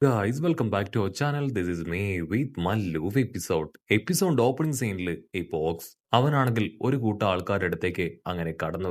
Guys, welcome back to our channel. This is me with Mallu episode opening സീനിൽ ഈ pox അവനാണെങ്കിൽ ഒരു കൂട്ടം ആൾക്കാരുടെ അടുത്തേക്ക് അങ്ങനെ കടന്നു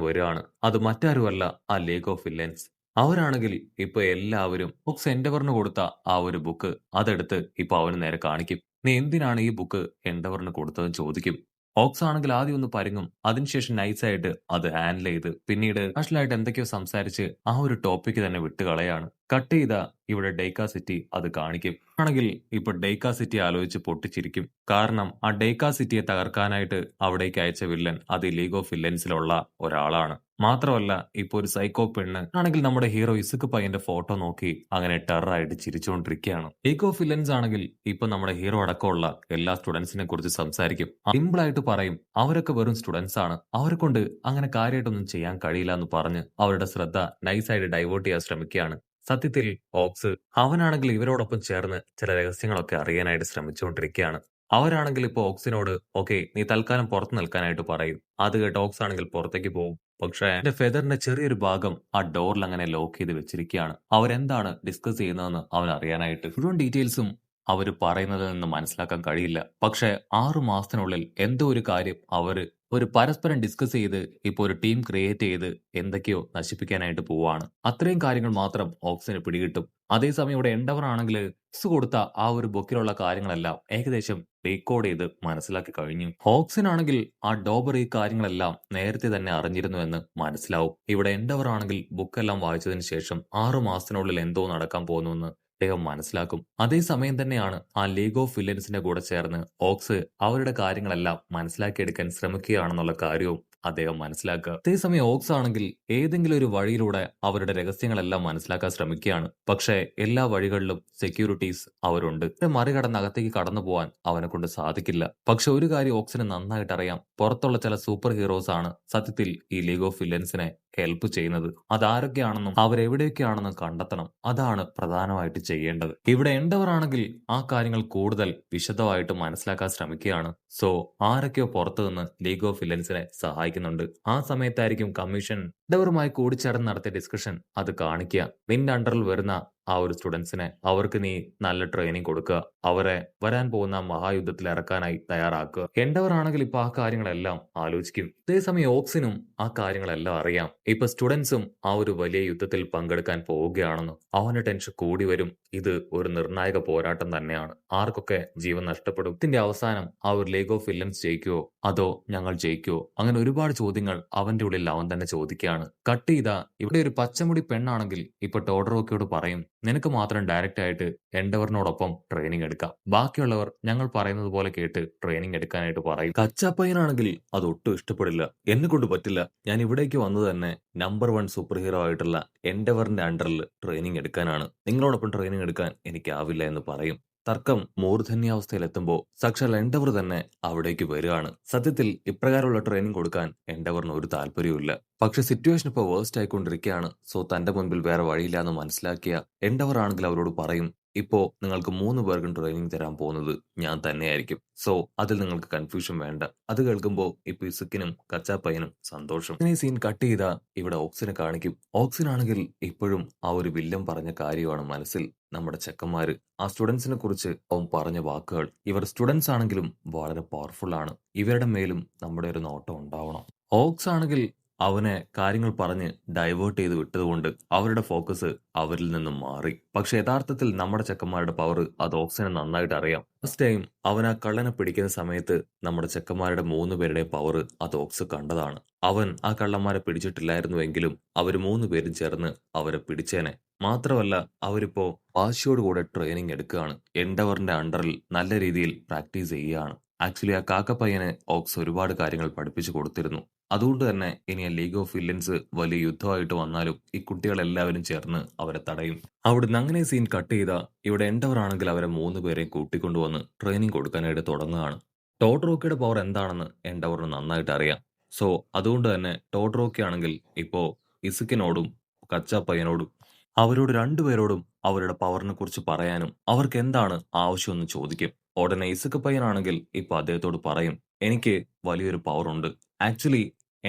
വരികയാണ്. അത് മറ്റാരുമല്ല, ആ ലീഗ് ഓഫ് വില്ലൻസ്. അവരാണെങ്കിൽ ഇപ്പൊ എല്ലാവരും പോക്സ് എൻഡവറിന് കൊടുത്ത ആ ഒരു ബുക്ക് അതെടുത്ത് ഇപ്പൊ അവന് നേരെ കാണിക്കും. നീ എന്തിനാണ് ഈ ബുക്ക് എൻഡവറിന് കൊടുത്തതെന്ന് ചോദിക്കും. ഓക്സ് ആണെങ്കിൽ ആദ്യം ഒന്ന് പരുങ്ങും. അതിനുശേഷം നൈസായിട്ട് അത് ഹാൻഡിൽ ചെയ്ത് പിന്നീട് കാഷ്വലായിട്ട് എന്തൊക്കെയോ സംസാരിച്ച് ആ ഒരു ടോപ്പിക്ക് തന്നെ വിട്ടുകളയാണ്. കട്ട് ചെയ്ത ഇവിടെ ഡേക്കാ സിറ്റി അത് കാണിക്കും. ആണെങ്കിൽ ഇപ്പൊ ഡേക്കാ സിറ്റി ആലോചിച്ച് പൊട്ടിച്ചിരിക്കും. കാരണം ആ ഡേക്കാ സിറ്റിയെ തകർക്കാനായിട്ട് അവിടേക്ക് അയച്ച വില്ലൻ അത് ലീഗ് ഓഫ് വില്ലൻസിലുള്ള ഒരാളാണ്. മാത്രമല്ല ഇപ്പൊ ഒരു സൈക്കോ പെണ്ണ് ആണെങ്കിൽ നമ്മുടെ ഹീറോ ഇസുക്ക് പയ്യന്റെ ഫോട്ടോ നോക്കി അങ്ങനെ ടെററായിട്ട് ചിരിച്ചുകൊണ്ടിരിക്കുകയാണ്. ലീഗ് ഓഫ് വില്ലൻസ് ആണെങ്കിൽ ഇപ്പൊ നമ്മുടെ ഹീറോ അടക്കമുള്ള എല്ലാ സ്റ്റുഡൻസിനെ കുറിച്ച് സംസാരിക്കും. സിമ്പിൾ ആയിട്ട് പറയും, അവരൊക്കെ വെറും സ്റ്റുഡൻസ് ആണ്, അവരെ കൊണ്ട് അങ്ങനെ കാര്യമായിട്ടൊന്നും ചെയ്യാൻ കഴിയില്ല എന്ന് പറഞ്ഞ് അവരുടെ ശ്രദ്ധ നൈസായിട്ട് ഡൈവേർട്ട് ചെയ്യാൻ ശ്രമിക്കുകയാണ്. സത്യത്തിൽ ഓക്സ് അവനാണെങ്കിൽ ഇവരോടൊപ്പം ചേർന്ന് ചില രഹസ്യങ്ങളൊക്കെ അറിയാനായിട്ട് ശ്രമിച്ചുകൊണ്ടിരിക്കുകയാണ്. അവരാണെങ്കിൽ ഇപ്പൊ ഓക്സിനോട് ഓക്കെ നീ തൽക്കാലം പുറത്ത് നിൽക്കാനായിട്ട് പറയും. അത് കേട്ട് ഓക്സ് ആണെങ്കിൽ പുറത്തേക്ക് പോകും. പക്ഷേ എന്റെ ഫെദറിന്റെ ചെറിയൊരു ഭാഗം ആ ഡോറിൽ അങ്ങനെ ലോക്ക് ചെയ്ത് വെച്ചിരിക്കുകയാണ്. അവരെന്താണ് ഡിസ്കസ് ചെയ്യുന്നതെന്ന് അവൻ അറിയാനായിട്ട് മുഴുവൻ ഡീറ്റെയിൽസും അവർ പറയുന്നതിൽ നിന്ന് മനസ്സിലാക്കാൻ കഴിയില്ല. പക്ഷേ 6 മാസത്തിനുള്ളിൽ എന്തോ ഒരു കാര്യം അവര് ഒരു പരസ്പരം ഡിസ്കസ് ചെയ്ത് ഇപ്പൊ ഒരു ടീം ക്രിയേറ്റ് ചെയ്ത് എന്തൊക്കെയോ നശിപ്പിക്കാനായിട്ട് പോവാണ്. അത്രയും കാര്യങ്ങൾ മാത്രം ഓക്സിന് പിടികിട്ടും. അതേസമയം ഇവിടെ എൻഡവർ ആണെങ്കിൽ ഓക്സ് കൊടുത്ത ആ ഒരു ബുക്കിലുള്ള കാര്യങ്ങളെല്ലാം ഏകദേശം റീകോഡ് ചെയ്ത് മനസ്സിലാക്കി കഴിഞ്ഞു. ഹോക്സിനാണെങ്കിൽ ആ ഡോബർ ഈ കാര്യങ്ങളെല്ലാം നേരത്തെ തന്നെ അറിഞ്ഞിരുന്നു എന്ന് മനസ്സിലാവും. ഇവിടെ എൻഡവർ ആണെങ്കിൽ ബുക്കെല്ലാം വായിച്ചതിന് ശേഷം 6 മാസത്തിനുള്ളിൽ എന്തോ നടക്കാൻ പോകുന്നുവെന്ന് അദ്ദേഹം മനസ്സിലാക്കും. അതേസമയം തന്നെയാണ് ആ ലീഗ് ഓഫ് വില്ലൻസിന്റെ കൂടെ ചേർന്ന് ഓക്സ് അവരുടെ കാര്യങ്ങളെല്ലാം മനസ്സിലാക്കിയെടുക്കാൻ ശ്രമിക്കുകയാണെന്നുള്ള കാര്യവും അദ്ദേഹം മനസ്സിലാക്കുക. അതേസമയം ഓക്സ് ആണെങ്കിൽ ഏതെങ്കിലും ഒരു വഴിയിലൂടെ അവരുടെ രഹസ്യങ്ങളെല്ലാം മനസ്സിലാക്കാൻ ശ്രമിക്കുകയാണ്. പക്ഷേ എല്ലാ വഴികളിലും സെക്യൂരിറ്റീസ് അവരുണ്ട്. മറികടന്ന് അകത്തേക്ക് കടന്നു പോകാൻ അവനെ കൊണ്ട് സാധിക്കില്ല. പക്ഷെ ഒരു കാര്യം ഓക്സിന് നന്നായിട്ട് അറിയാം, പുറത്തുള്ള ചില സൂപ്പർ ഹീറോസ് ആണ് സത്യത്തിൽ ഈ ലീഗ് ഓഫ് വില്ലൻസിനെ ഹെൽപ്പ് ചെയ്യുന്നത്. അതാരൊക്കെയാണെന്നും അവരെവിടെയൊക്കെയാണെന്നും കണ്ടെത്തണം. അതാണ് പ്രധാനമായിട്ട് ചെയ്യേണ്ടത്. ഇവിടെ എൻഡവർ ആണെങ്കിൽ ആ കാര്യങ്ങൾ കൂടുതൽ വിശദമായിട്ട് മനസ്സിലാക്കാൻ ശ്രമിക്കുകയാണ്. സോ ആരൊക്കെയോ പുറത്തു നിന്ന് ലീഗ് ഓഫ് വില്ലൻസിനെ സഹായിക്കുന്നുണ്ട്. ആ സമയത്തായിരിക്കും കമ്മീഷൻ എൻഡവറുമായി കൂടിച്ചേർന്ന് നടത്തിയ ഡിസ്കഷൻ അത് കാണിക്കുക. നിന്റെ അണ്ടറിൽ വരുന്ന ആ ഒരു സ്റ്റുഡൻസിനെ അവർക്ക് നീ നല്ല ട്രെയിനിങ് കൊടുക്കുക, അവരെ വരാൻ പോകുന്ന മഹായുദ്ധത്തിൽ ഇറക്കാനായി തയ്യാറാക്കുക. എൻഡവർ ആണെങ്കിൽ ഇപ്പൊ ആ കാര്യങ്ങളെല്ലാം ആലോചിക്കും. അതേസമയം ഓക്സിനും ആ കാര്യങ്ങളെല്ലാം അറിയാം. ഇപ്പൊ സ്റ്റുഡൻസും ആ ഒരു വലിയ യുദ്ധത്തിൽ പങ്കെടുക്കാൻ പോവുകയാണെന്ന് അവന്റെ ടെൻഷൻ കൂടി വരും. ഇത് ഒരു നിർണായക പോരാട്ടം തന്നെയാണ്. ആർക്കൊക്കെ ജീവൻ നഷ്ടപ്പെടും, ഇതിന്റെ അവസാനം ആ ഒരു ലീഗ് ഓഫ് വില്ലൻസ് ജയിക്കുവോ അതോ ഞങ്ങൾ ജയിക്കുവോ, അങ്ങനെ ഒരുപാട് ചോദ്യങ്ങൾ അവന്റെ ഉള്ളിൽ അവൻ തന്നെ ചോദിക്കുകയാണ്. കട്ട് ചെയ്ത ഇവിടെ ഒരു പച്ചമുടി പെണ്ണാണെങ്കിൽ ഇപ്പൊ ടോഡറോക്കയോട് പറയും, നിനക്ക് മാത്രം ഡയറക്റ്റ് ആയിട്ട് എൻഡവറിനോടൊപ്പം ട്രെയിനിങ് എടുക്കാം, ബാക്കിയുള്ളവർ ഞങ്ങൾ പറയുന്നത് പോലെ കേട്ട് ട്രെയിനിങ് എടുക്കാനായിട്ട് പറയും. കച്ചാപ്പയ്യനാണെങ്കിൽ അത് ഒട്ടും ഇഷ്ടപ്പെടില്ല. എന്നെ കൊണ്ട് പറ്റില്ല, ഞാൻ ഇവിടേക്ക് വന്നത് തന്നെ നമ്പർ 1 സൂപ്പർ ഹീറോ ആയിട്ടുള്ള എൻഡവറിന്റെ അണ്ടറിൽ ട്രെയിനിങ് എടുക്കാനാണ്, നിങ്ങളോടൊപ്പം ട്രെയിനിങ് എടുക്കാൻ എനിക്കാവില്ല എന്ന് പറയും. തർക്കം മൂർധന്യാവസ്ഥയിലെത്തുമ്പോൾ സാക്ഷാൽ എൻഡവർ തന്നെ അവിടേക്ക് വരികയാണ്. സത്യത്തിൽ ഇപ്രകാരമുള്ള ട്രെയിനിങ് കൊടുക്കാൻ എൻഡവറിന് ഒരു താല്പര്യവുമില്ല. പക്ഷെ സിറ്റുവേഷൻ ഇപ്പോൾ വേഴ്സ്റ്റ് ആയിക്കൊണ്ടിരിക്കുകയാണ്. സോ തന്റെ മുൻപിൽ വേറെ വഴിയില്ല എന്ന് മനസ്സിലാക്കിയ എൻഡവർ ആണെങ്കിൽ അവരോട് പറയും, ഇപ്പോ നിങ്ങൾക്ക് 3 പേർക്കും ട്രെയിനിങ് തരാൻ പോകുന്നത് ഞാൻ തന്നെയായിരിക്കും. സോ അതിൽ നിങ്ങൾക്ക് കൺഫ്യൂഷൻ വേണ്ട. അത് കേൾക്കുമ്പോൾ ഇപ്പൊ ഇസുക്കിനും കച്ചാപ്പയ്യനും സന്തോഷം. ഈ സീൻ കട്ട് ചെയ്താ ഇവിടെ ഓക്സിനെ കാണിക്കും. ഓക്സിനാണെങ്കിൽ ഇപ്പോഴും ആ ഒരു വില്ലൻ പറഞ്ഞ കാര്യമാണ് മനസ്സിൽ. നമ്മുടെ ചെക്കന്മാര് ആ സ്റ്റുഡൻസിനെ കുറിച്ച് അവൻ പറഞ്ഞ വാക്കുകൾ, ഇവർ സ്റ്റുഡൻസ് ആണെങ്കിലും വളരെ പവർഫുൾ ആണ്, ഇവരുടെ മേലും നമ്മുടെ ഒരു നോട്ടം ഉണ്ടാവണം. ഓക്സ് ആണെങ്കിൽ അവനെ കാര്യങ്ങൾ പറഞ്ഞ് ഡൈവേർട്ട് ചെയ്ത് വിട്ടതുകൊണ്ട് അവരുടെ ഫോക്കസ് അവരിൽ നിന്നും മാറി. പക്ഷെ യഥാർത്ഥത്തിൽ നമ്മുടെ ചെക്കന്മാരുടെ പവർ അത് ഓക്സിനെ നന്നായിട്ട് അറിയാം. ഫസ്റ്റ് ടൈം അവൻ ആ കള്ളനെ പിടിക്കുന്ന സമയത്ത് നമ്മുടെ ചെക്കന്മാരുടെ 3 പേരുടെയും പവർ അത് ഓക്സ് കണ്ടതാണ്. അവൻ ആ കള്ളന്മാരെ പിടിച്ചിട്ടില്ലായിരുന്നുവെങ്കിലും അവര് 3 പേരും ചേർന്ന് അവരെ പിടിച്ചേനെ. മാത്രമല്ല അവരിപ്പോ വാശിയോടുകൂടെ ട്രെയിനിങ് എടുക്കുകയാണ്. എൻഡവറിന്റെ അണ്ടറിൽ നല്ല രീതിയിൽ പ്രാക്ടീസ് ചെയ്യുകയാണ്. ആക്ച്വലി ആ കാക്കപ്പയ്യന് ഓക്സ് ഒരുപാട് കാര്യങ്ങൾ പഠിപ്പിച്ചു കൊടുത്തിരുന്നു. അതുകൊണ്ട് തന്നെ ഇനി ആ ലീഗ് ഓഫ് വില്ലൻസ് വലിയ യുദ്ധമായിട്ട് വന്നാലും ഈ കുട്ടികളെല്ലാവരും ചേർന്ന് അവരെ തടയും. അവിടുന്ന് അങ്ങനെ സീൻ കട്ട് ചെയ്ത ഇവിടെ എൻഡവർ ആണെങ്കിൽ അവരെ 3 പേരെയും കൂട്ടിക്കൊണ്ടുവന്ന് ട്രെയിനിങ് കൊടുക്കാനായിട്ട് തുടങ്ങുകയാണ്. ടോഡ്റോക്കിയുടെ പവർ എന്താണെന്ന് എൻഡവറിന് നന്നായിട്ട് അറിയാം. സോ അതുകൊണ്ട് തന്നെ ടോഡ്റോക്കി ആണെങ്കിൽ ഇപ്പോ ഇസുക്കിനോടും കച്ചാപ്പയ്യനോടും അവരോട് 2 പേരോടും അവരുടെ പവറിനെ കുറിച്ച് പറയാനും അവർക്ക് എന്താണ് ആവശ്യമെന്ന് ചോദിക്കും. ഉടനെ ഇസുക്ക് പയ്യനാണെങ്കിൽ ഇപ്പൊ അദ്ദേഹത്തോട് പറയും, എനിക്ക് വലിയൊരു പവർ ഉണ്ട്. ആക്ച്വലി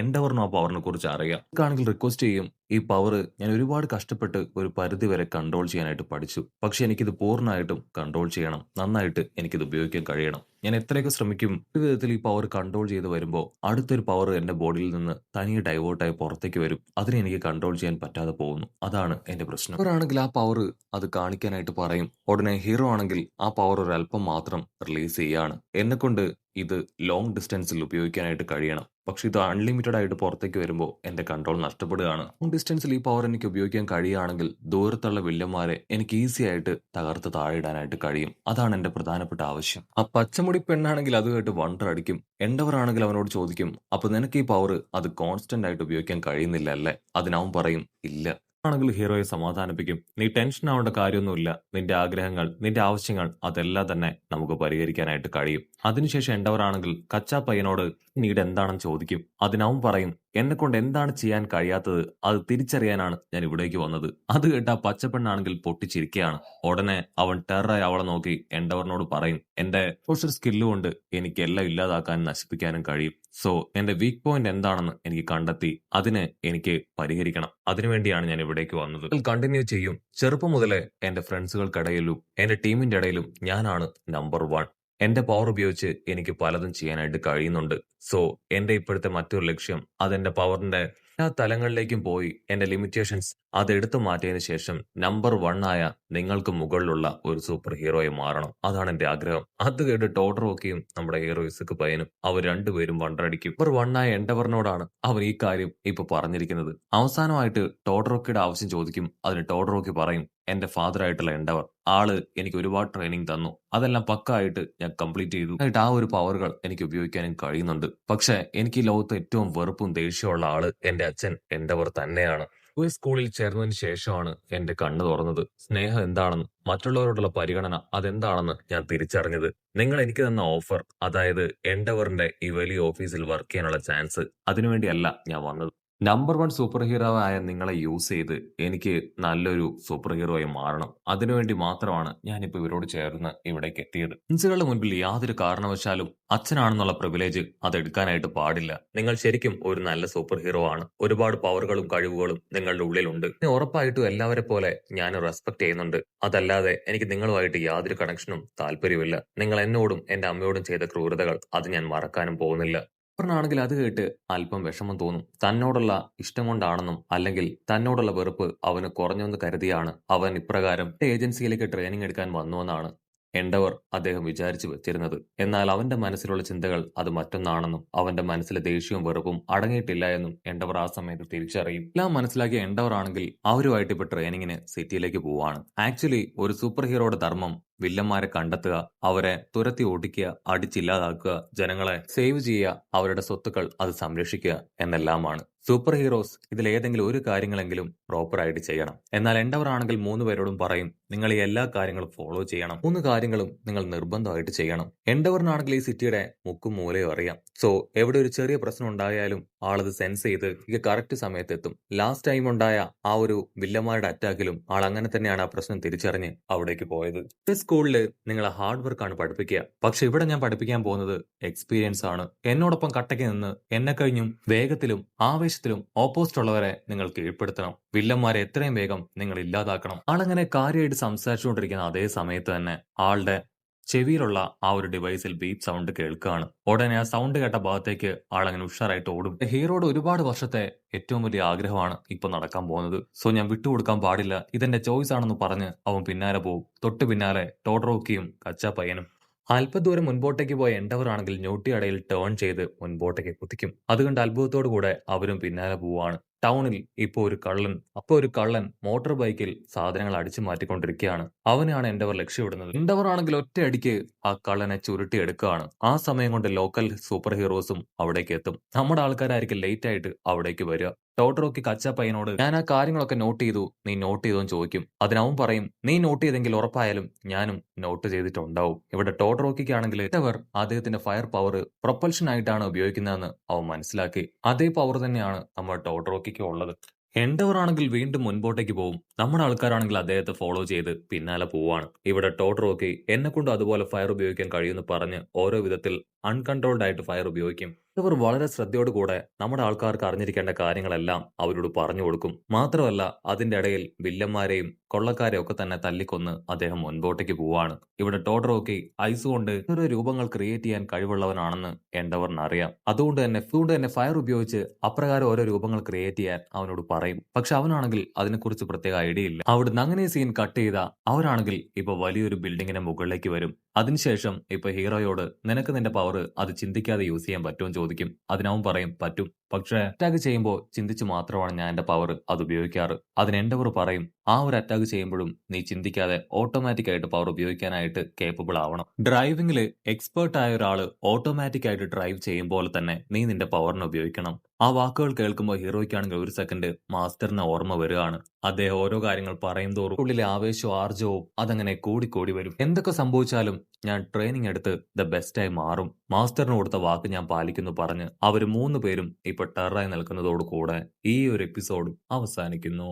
എൻഡവറിനും ആ പവറിനെ കുറിച്ച് അറിയാം. എനിക്കാണെങ്കിൽ റിക്വസ്റ്റ് ചെയ്യും, ഈ പവർ ഞാൻ ഒരുപാട് കഷ്ടപ്പെട്ട് ഒരു പരിധി വരെ കൺട്രോൾ ചെയ്യാനായിട്ട് പഠിച്ചു. പക്ഷെ എനിക്കിത് പൂർണ്ണമായിട്ടും കൺട്രോൾ ചെയ്യണം. നന്നായിട്ട് എനിക്കിത് ഉപയോഗിക്കാൻ കഴിയണം. ഞാൻ എത്രയൊക്കെ ശ്രമിക്കും ഒരു വിധത്തിൽ ഈ പവർ കൺട്രോൾ ചെയ്ത് വരുമ്പോൾ അടുത്തൊരു പവർ എന്റെ ബോഡിയിൽ നിന്ന് തനിയെ ഡൈവേർട്ടായി പുറത്തേക്ക് വരും. അതിനെ എനിക്ക് കൺട്രോൾ ചെയ്യാൻ പറ്റാതെ പോകുന്നു. അതാണ് എന്റെ പ്രശ്നം. അവരാണെങ്കിൽ ആ പവർ അത് കാണിക്കാനായിട്ട് പറയും. ഉടനെ ഹീറോ ആണെങ്കിൽ ആ പവർ ഒരല്പം മാത്രം റിലീസ് ചെയ്യാണ്. എന്നെക്കൊണ്ട് ഇത് ലോങ് ഡിസ്റ്റൻസിൽ ഉപയോഗിക്കാനായിട്ട് കഴിയണം. പക്ഷെ ഇത് അൺലിമിറ്റഡ് ആയിട്ട് പുറത്തേക്ക് വരുമ്പോൾ എന്റെ കൺട്രോൾ നഷ്ടപ്പെടുകയാണ്. ലോങ് ഡിസ്റ്റൻസിൽ ഈ പവർ എനിക്ക് ഉപയോഗിക്കാൻ കഴിയുകയാണെങ്കിൽ ദൂരത്തുള്ള വില്ലന്മാരെ എനിക്ക് ഈസി ആയിട്ട് തകർത്ത് താഴെയിടാനായിട്ട് കഴിയും. അതാണ് എന്റെ പ്രധാനപ്പെട്ട ആവശ്യം. ആ പച്ചമുടി പെണ്ണാണെങ്കിൽ അത് കേട്ട് വണ്ടർ അടിക്കും. എൻഡവർ ആണെങ്കിൽ അവനോട് ചോദിക്കും, അപ്പൊ നിനക്ക് ഈ പവർ അത് കോൺസ്റ്റന്റ് ആയിട്ട് ഉപയോഗിക്കാൻ കഴിയുന്നില്ല അല്ലേ? അതിനവൻ പറയും, ഇല്ല. ആണെങ്കിൽ ഹീറോയെ സമാധാനിപ്പിക്കും. നീ ടെൻഷൻ ആവേണ്ട കാര്യമൊന്നുമില്ല. നിന്റെ ആഗ്രഹങ്ങൾ, നിന്റെ ആവശ്യങ്ങൾ അതെല്ലാം തന്നെ നമുക്ക് പരിഹരിക്കാനായിട്ട് കഴിയും. അതിനുശേഷം എൻഡവർ ആണെങ്കിൽ കച്ചാ പയ്യനോട് നീട് എന്താണെന്ന് ചോദിക്കും. അതിനവൻ പറയും, എന്നെക്കൊണ്ട് എന്താണ് ചെയ്യാൻ കഴിയാത്തത് അത് തിരിച്ചറിയാനാണ് ഞാൻ ഇവിടേക്ക് വന്നത്. അത് കേട്ട് ആ പച്ചപ്പെണ്ണാണെങ്കിൽ പൊട്ടിച്ചിരിക്കുകയാണ്. ഉടനെ അവൻ ടെററായി അവളെ നോക്കി എൻഡവറിനോട് പറയും, എന്റെ സോഷ്യൽ സ്കില്ല് കൊണ്ട് എനിക്ക് എല്ലാം ഇല്ലാതാക്കാനും നശിപ്പിക്കാനും കഴിയും. സോ എന്റെ വീക്ക് പോയിന്റ് എന്താണെന്ന് എനിക്ക് കണ്ടെത്തി അതിനെ എനിക്ക് പരിഹരിക്കണം. അതിനുവേണ്ടിയാണ് ഞാൻ ഇവിടേക്ക് വന്നത്. കണ്ടിന്യൂ ചെയ്യും. ചെറുപ്പം മുതലേ എന്റെ ഫ്രണ്ട്സുകൾക്കിടയിലും എന്റെ ടീമിന്റെ ഇടയിലും ഞാനാണ് നമ്പർ 1. എന്റെ പവർ ഉപയോഗിച്ച് എനിക്ക് പലതും ചെയ്യാനായിട്ട് കഴിയുന്നുണ്ട്. സോ എന്റെ ഇപ്പോഴത്തെ മറ്റൊരു ലക്ഷ്യം അതെന്റെ പവറിന്റെ എല്ലാ തലങ്ങളിലേക്കും പോയി എന്റെ ലിമിറ്റേഷൻസ് അത് എടുത്തു മാറ്റിയതിനു ശേഷം നമ്പർ 1 ആയ നിങ്ങൾക്ക് മുകളിലുള്ള ഒരു സൂപ്പർ ഹീറോയെ മാറണം. അതാണ് എന്റെ ആഗ്രഹം. അത് കേട്ട് ടോട്ടറോക്കിയും നമ്മുടെ ഹീറോ ഇസക്ക് പയ്യനും അവർ രണ്ടുപേരും വണ്ടടിക്കും. നമ്പർ 1 ആയ എൻഡവറിനോടാണ് അവൻ ഈ കാര്യം ഇപ്പൊ പറഞ്ഞിരിക്കുന്നത്. അവസാനമായിട്ട് ടോട്ടറോക്കിയുടെ ആവശ്യം ചോദിക്കും. അതിന് ടോട്ടറോക്കി പറയും, എന്റെ ഫാദർ ആയിട്ടുള്ള എൻഡവർ ആള് എനിക്ക് ഒരുപാട് ട്രെയിനിങ് തന്നു. അതെല്ലാം പക്കായിട്ട് ഞാൻ കംപ്ലീറ്റ് ചെയ്തു. എന്നിട്ട് ആ ഒരു പവറുകൾ എനിക്ക് ഉപയോഗിക്കാനും കഴിയുന്നുണ്ട്. പക്ഷെ എനിക്ക് ഈ ലോകത്ത് ഏറ്റവും വെറുപ്പും ദേഷ്യമുള്ള ആള് എന്റെ അച്ഛൻ എൻഡവർ തന്നെയാണ്. ഒരു സ്കൂളിൽ ചേർന്നതിന് ശേഷമാണ് എന്റെ കണ്ണ് തുറന്നത്. സ്നേഹം എന്താണെന്ന്, മറ്റുള്ളവരോടുള്ള പരിഗണന അതെന്താണെന്ന് ഞാൻ തിരിച്ചറിഞ്ഞത്. നിങ്ങൾ എനിക്ക് തന്ന ഓഫർ, അതായത് എൻഡവറിന്റെ ഈ വലിയ ഓഫീസിൽ വർക്ക് ചെയ്യാനുള്ള ചാൻസ്, അതിനുവേണ്ടിയല്ല ഞാൻ വന്നത്. നമ്പർ 1 സൂപ്പർ ഹീറോ ആയ നിങ്ങളെ യൂസ് ചെയ്ത് എനിക്ക് നല്ലൊരു സൂപ്പർ ഹീറോയായി മാറണം. അതിനുവേണ്ടി മാത്രമാണ് ഞാനിപ്പോ ഇവരോട് ചേർന്ന് ഇവിടേക്ക് എത്തിയത്. ഫ്രണ്ട്സുകളുടെ മുൻപിൽ യാതൊരു കാരണവശാലും അച്ഛനാണെന്നുള്ള പ്രിവിലേജ് അതെടുക്കാനായിട്ട് പാടില്ല. നിങ്ങൾ ശരിക്കും ഒരു നല്ല സൂപ്പർ ഹീറോ ആണ്. ഒരുപാട് പവറുകളും കഴിവുകളും നിങ്ങളുടെ ഉള്ളിലുണ്ട്. പിന്നെ ഉറപ്പായിട്ടും എല്ലാവരെ പോലെ ഞാൻ റെസ്പെക്ട് ചെയ്യുന്നുണ്ട്. അതല്ലാതെ എനിക്ക് നിങ്ങളുമായിട്ട് യാതൊരു കണക്ഷനും താല്പര്യമില്ല. നിങ്ങൾ എന്നോടും എന്റെ അമ്മയോടും ചെയ്ത ക്രൂരതകൾ അത് ഞാൻ മറക്കാനും പോകുന്നില്ല. ാണെങ്കിൽ അത് കേട്ട് അല്പം വിഷമം തോന്നും. തന്നോടുള്ള ഇഷ്ടം കൊണ്ടാണെന്നും അല്ലെങ്കിൽ തന്നോടുള്ള വെറുപ്പ് അവന് കുറഞ്ഞെന്ന് കരുതിയാണ് അവൻ ഇപ്രകാരം ഏജൻസിയിലേക്ക് ട്രെയിനിങ് എടുക്കാൻ വന്നുവെന്നാണ് എൻഡവർ അദ്ദേഹം വിചാരിച്ചു വെച്ചിരുന്നത്. എന്നാൽ അവന്റെ മനസ്സിലുള്ള ചിന്തകൾ അത് മറ്റൊന്നാണെന്നും അവന്റെ മനസ്സിലെ ദേഷ്യവും വെറുപ്പും അടങ്ങിയിട്ടില്ല എന്നും എൻഡവർ ആ സമയത്ത് തിരിച്ചറിയും. എല്ലാം മനസ്സിലാക്കിയ എൻഡവർ ആണെങ്കിൽ അവരുമായിട്ട് ഇപ്പൊ ട്രെയിനിങ്ങിന് സിറ്റിയിലേക്ക് പോവാണ്. ആക്ച്വലി ഒരു സൂപ്പർ ഹീറോയുടെ ധർമ്മം വില്ലന്മാരെ കണ്ടെത്തുക, അവരെ തുരത്തി ഓടിക്കുക, അടിച്ചില്ലാതാക്കുക, ജനങ്ങളെ സേവ് ചെയ്യുക, അവരുടെ സ്വത്തുക്കൾ അത് സംരക്ഷിക്കുക എന്നെല്ലാമാണ്. സൂപ്പർ ഹീറോസ് ഇതിൽ ഏതെങ്കിലും ഒരു കാര്യങ്ങളെങ്കിലും പ്രോപ്പർ ആയിട്ട് ചെയ്യണം. എന്നാൽ എൻഡവർ ആണെങ്കിൽ 3 പേരോടും പറയും, നിങ്ങൾ ഈ എല്ലാ കാര്യങ്ങളും ഫോളോ ചെയ്യണം. 3 കാര്യങ്ങളും നിങ്ങൾ നിർബന്ധമായിട്ട് ചെയ്യണം. എൻഡവറിനാണെങ്കിൽ ഈ സിറ്റിയുടെ മുക്കും മൂലയും അറിയാം. സോ എവിടെ ഒരു ചെറിയ പ്രശ്നം ഉണ്ടായാലും ആളത് സെൻസ് ചെയ്ത് ഈ കറക്റ്റ് സമയത്ത് എത്തും. ലാസ്റ്റ് ടൈം ഉണ്ടായ ആ ഒരു വില്ലന്മാരുടെ അറ്റാക്കിലും ആൾ അങ്ങനെ തന്നെയാണ് ആ പ്രശ്നം തിരിച്ചറിഞ്ഞ് അവിടേക്ക് പോയത്. സ്കൂളില് നിങ്ങളെ ഹാർഡ് വർക്ക് ആണ് പഠിപ്പിക്കുക. പക്ഷെ ഇവിടെ ഞാൻ പഠിപ്പിക്കാൻ പോകുന്നത് എക്സ്പീരിയൻസ് ആണ്. എന്നോടൊപ്പം കട്ടയ്ക്ക് നിന്ന് എന്നെ കഴിഞ്ഞും വേഗത്തിലും ആവേശത്തിലും ഓപ്പോസിറ്റ് ഉള്ളവരെ നിങ്ങൾ കീഴ്പ്പെടുത്തണം. വില്ലന്മാരെ എത്രയും വേഗം നിങ്ങൾ ഇല്ലാതാക്കണം. ആളങ്ങനെ കാര്യമായിട്ട് സംസാരിച്ചുകൊണ്ടിരിക്കുന്ന അതേ സമയത്ത് തന്നെ ആളുടെ ചെവിയിലുള്ള ആ ഒരു ഡിവൈസിൽ ബീപ്പ് സൗണ്ട് കേൾക്കുകയാണ്. ഉടനെ ആ സൗണ്ട് കേട്ട ഭാഗത്തേക്ക് ആളങ്ങനെ ഉഷാറായിട്ട് ഓടും. ഹീറോയുടെ ഒരുപാട് വർഷത്തെ ഏറ്റവും വലിയ ആഗ്രഹമാണ് ഇപ്പൊ നടക്കാൻ പോകുന്നത്. സോ ഞാൻ വിട്ടുകൊടുക്കാൻ പാടില്ല. ഇതെന്റെ ചോയ്സ് ആണെന്ന് പറഞ്ഞ് അവൻ പിന്നാലെ പോകും. തൊട്ടു പിന്നാലെ ടോട്ടറോക്കിയും കച്ചാ പയ്യനും. അല്പദൂരം മുൻപോട്ടേക്ക് പോയ എൻഡവർ ആണെങ്കിൽ ഞൊട്ടിയടയിൽ ടേൺ ചെയ്ത് മുൻപോട്ടേക്ക് കുതിക്കും. അതുകൊണ്ട് അത്ഭുതത്തോടു കൂടെ അവരും പിന്നാലെ പോവാണ്. ടൗണിൽ ഇപ്പോ ഒരു കള്ളൻ മോട്ടോർ ബൈക്കിൽ സാധനങ്ങൾ അടിച്ചു മാറ്റിക്കൊണ്ടിരിക്കുകയാണ്. അവനെയാണ് എൻഡവർ ലക്ഷ്യമിടുന്നത്. എൻഡവർ ആണെങ്കിൽ ഒറ്റയടിക്ക് ആ കള്ളനെ ചുരുട്ടിയെടുക്കുകയാണ്. ആ സമയം കൊണ്ട് ലോക്കൽ സൂപ്പർ ഹീറോസും അവിടേക്ക് എത്തും. നമ്മുടെ ആൾക്കാരായിരിക്കും ലേറ്റ് ആയിട്ട് അവിടേക്ക് വരിക. ടോട്ടറോക്കി കച്ചാ പയ്യനോട് ഞാൻ ആ കാര്യങ്ങളൊക്കെ നോട്ട് ചെയ്തു, നീ നോട്ട് ചെയ്തോന്ന് ചോദിക്കും. അതിനവൻ പറയും, നീ നോട്ട് ചെയ്തെങ്കിൽ ഉറപ്പായാലും ഞാനും നോട്ട് ചെയ്തിട്ടുണ്ടാവും. ഇവിടെ ടോട്ടറോക്കിക്കാണെങ്കിൽ അവർ അദ്ദേഹത്തിന്റെ ഫയർ പവർ പ്രൊപ്പൽഷൻ ആയിട്ടാണ് ഉപയോഗിക്കുന്നതെന്ന് അവൻ മനസ്സിലാക്കി. അതേ പവർ തന്നെയാണ് നമ്മുടെ ടോട്ടറോക്കിക്കും ഉള്ളത്. എൻഡവർ ആണെങ്കിൽ വീണ്ടും മുൻപോട്ടേക്ക് പോകും. നമ്മുടെ ആൾക്കാരാണെങ്കിൽ അദ്ദേഹത്തെ ഫോളോ ചെയ്ത് പിന്നാലെ പോവാണ്. ഇവിടെ ടോട്ടറോക്കി എന്നെ കൊണ്ട് അതുപോലെ ഫയർ ഉപയോഗിക്കാൻ കഴിയുമെന്ന് പറഞ്ഞ് ഓരോ വിധത്തിൽ അൺകൺട്രോൾഡ് ആയിട്ട് ഫയർ ഉപയോഗിക്കും. ഇവർ വളരെ ശ്രദ്ധയോട് കൂടെ നമ്മുടെ ആൾക്കാർക്ക് അറിഞ്ഞിരിക്കേണ്ട കാര്യങ്ങളെല്ലാം അവരോട് പറഞ്ഞു കൊടുക്കും. മാത്രമല്ല അതിന്റെ ഇടയിൽ വില്ലന്മാരെയും കൊള്ളക്കാരെയും ഒക്കെ തന്നെ തല്ലിക്കൊന്ന് അദ്ദേഹം മുൻപോട്ടേക്ക് പോവാണ്. ഇവിടെ ടോഡറോക്കി ഐസ് കൊണ്ട് ഓരോ രൂപങ്ങൾ ക്രിയേറ്റ് ചെയ്യാൻ കഴിവുള്ളവനാണെന്ന് എൻഡവറിന് അറിയാം. അതുകൊണ്ട് തന്നെ ഫയർ ഉപയോഗിച്ച് അപ്രകാരം ഓരോ രൂപങ്ങൾ ക്രിയേറ്റ് ചെയ്യാൻ അവനോട് പറയും. പക്ഷെ അവനാണെങ്കിൽ അതിനെക്കുറിച്ച് പ്രത്യേക ഐഡിയ ഇല്ല. അവിടുന്ന് അങ്ങനെ സീൻ കട്ട് ചെയ്ത അവരാണെങ്കിൽ ഇപ്പൊ വലിയൊരു ബിൽഡിങ്ങിന്റെ മുകളിലേക്ക് വരും. അതിനുശേഷം ഇപ്പൊ ഹീറോയോട് നിനക്ക് നിന്റെ പവർ അത് ചിന്തിക്കാതെ യൂസ് ചെയ്യാൻ പറ്റുമോ ചോദിക്കും. അതിനവൻ പറയും പറ്റും. പക്ഷേ അറ്റാക്ക് ചെയ്യുമ്പോൾ ചിന്തിച്ച് മാത്രമാണ് ഞാൻ എന്റെ പവർ അത് ഉപയോഗിക്കാറ്. അതിന് എൻഡവർ പറയും ആ ഒരു അറ്റാക്ക് ചെയ്യുമ്പോഴും നീ ചിന്തിക്കാതെ ഓട്ടോമാറ്റിക് ആയിട്ട് പവർ ഉപയോഗിക്കാനായിട്ട് കേപ്പബിൾ ആവണം. ഡ്രൈവിംഗിൽ എക്സ്പേർട്ട് ആയ ഒരാള് ഓട്ടോമാറ്റിക് ആയിട്ട് ഡ്രൈവ് ചെയ്യും പോലെ തന്നെ നീ നിന്റെ പവറിനെ ഉപയോഗിക്കണം. ആ വാക്കുകൾ കേൾക്കുമ്പോൾ ഹീറോയ്ക്കാണെങ്കിൽ ഒരു സെക്കൻഡ് മാസ്റ്ററിനെ ഓർമ്മ വരികയാണ്. അദ്ദേഹം ഓരോ കാര്യങ്ങൾ പറയും തോറും ഉള്ളിലെ ആവേശവും ആർജവും അതങ്ങനെ കൂടിക്കൂടി വരും. എന്തൊക്കെ സംഭവിച്ചാലും ഞാൻ ട്രെയിനിങ് എടുത്ത് ദ ബെസ്റ്റായി മാറും. മാസ്റ്ററിന് കൊടുത്ത വാക്ക് ഞാൻ പാലിക്കുന്നു പറഞ്ഞ് അവര് 3 പേരും ഇപ്പൊ ടെററായി നിൽക്കുന്നതോടു കൂടെ ഈ ഒരു എപ്പിസോഡ് അവസാനിക്കുന്നു.